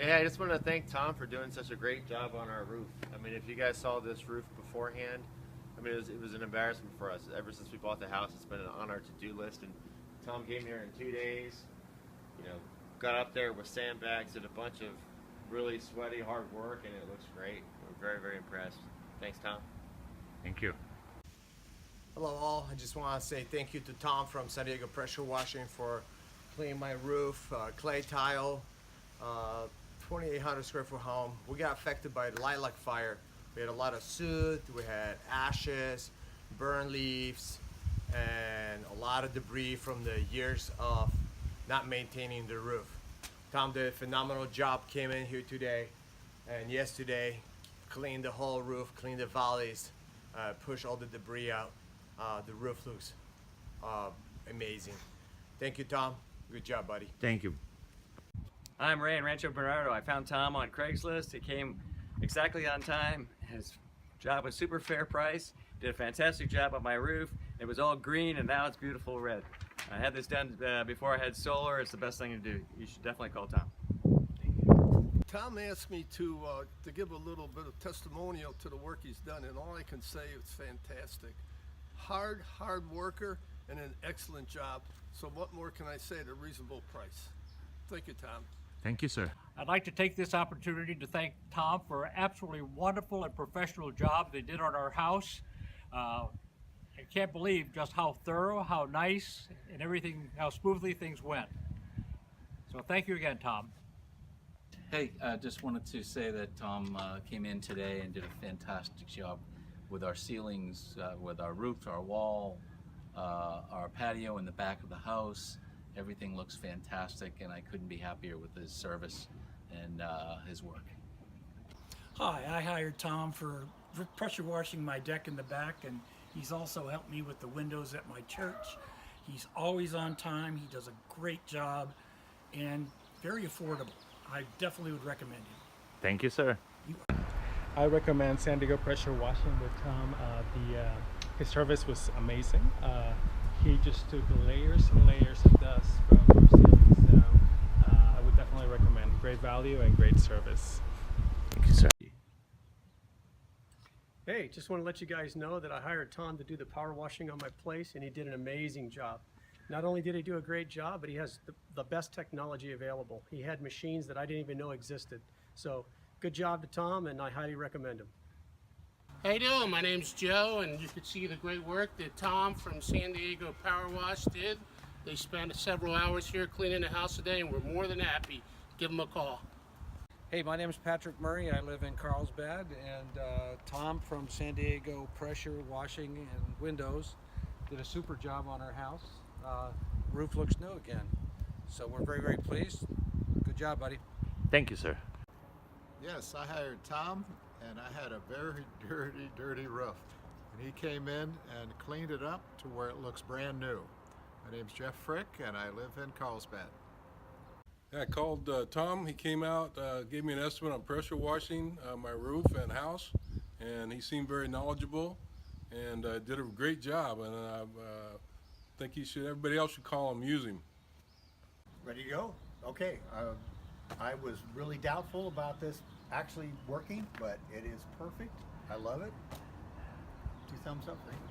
Yeah, I just want to thank Tom for doing such a great job on our roof. I mean, if you guys saw this roof beforehand, I mean, it was an embarrassment for us. Ever since we bought the house, it's been on our to-do list. And Tom came here in 2 days, you know, got up there with sandbags, did a bunch of really sweaty, hard work, and it looks great. We're very, very impressed. Thanks, Tom. Thank you. Hello all, I just want to say thank you to Tom from San Diego Pressure Washing for cleaning my roof, clay tile, 2,800 square foot home. We got affected by the lilac fire. We had a lot of soot, we had ashes, burned leaves, and a lot of debris from the years of not maintaining the roof. Tom did a phenomenal job, came in here today and yesterday, cleaned the whole roof, cleaned the valleys, pushed all the debris out. The roof looks amazing. Thank you, Tom. Good job, buddy. Thank you. I'm Ray in Rancho Bernardo. I found Tom on Craigslist. He came exactly on time. His job was super fair price. Did a fantastic job on my roof. It was all green and now it's beautiful red. I had this done before I had solar. It's the best thing to do. You should definitely call Tom. Tom asked me to give a little bit of testimonial to the work he's done, and all I can say is fantastic. Hard worker and an excellent job. So what more can I say at a reasonable price? Thank you, Tom. Thank you, sir. I'd like to take this opportunity to thank Tom for an absolutely wonderful and professional job they did on our house. I can't believe just how thorough, how nice, and everything, how smoothly things went. So thank you again, Tom. Hey, just wanted to say that Tom came in today and did a fantastic job with our ceilings, with our roof, our wall, our patio in the back of the house. Everything looks fantastic, and I couldn't be happier with his service and his work. Hi, I hired Tom for pressure washing my deck in the back, and he's also helped me with the windows at my church. He's always on time. He does a great job and very affordable. I definitely would recommend him. Thank you, sir. I recommend San Diego Pressure Washing with Tom. His service was amazing. He just took layers and layers of dust from our ceilings, so I would definitely recommend. Great value and great service. Thank you, sir. Hey, just want to let you guys know that I hired Tom to do the power washing on my place, and he did an amazing job. Not only did he do a great job, but he has the best technology available. He had machines that I didn't even know existed. So good job to Tom, and I highly recommend him. How you doing? My name's Joe, and you can see the great work that Tom from San Diego Power Wash did. They spent several hours here cleaning the house today, and we're more than happy. Give them a call. Hey, my name is Patrick Murray. I live in Carlsbad, and Tom from San Diego Pressure Washing and Windows did a super job on our house. Roof looks new again, so we're very, very pleased. Good job, buddy. Thank you, sir. Yes, I hired Tom, and I had a very dirty roof. And he came in and cleaned it up to where it looks brand new. My name's Jeff Frick, and I live in Carlsbad. I called Tom. He came out, gave me an estimate on pressure washing my roof and house, and he seemed very knowledgeable and did a great job. And I think everybody else should call him, use him. Ready to go? Okay. I was really doubtful about this actually working, but it is perfect. I love it. 2 thumbs up. Thank you.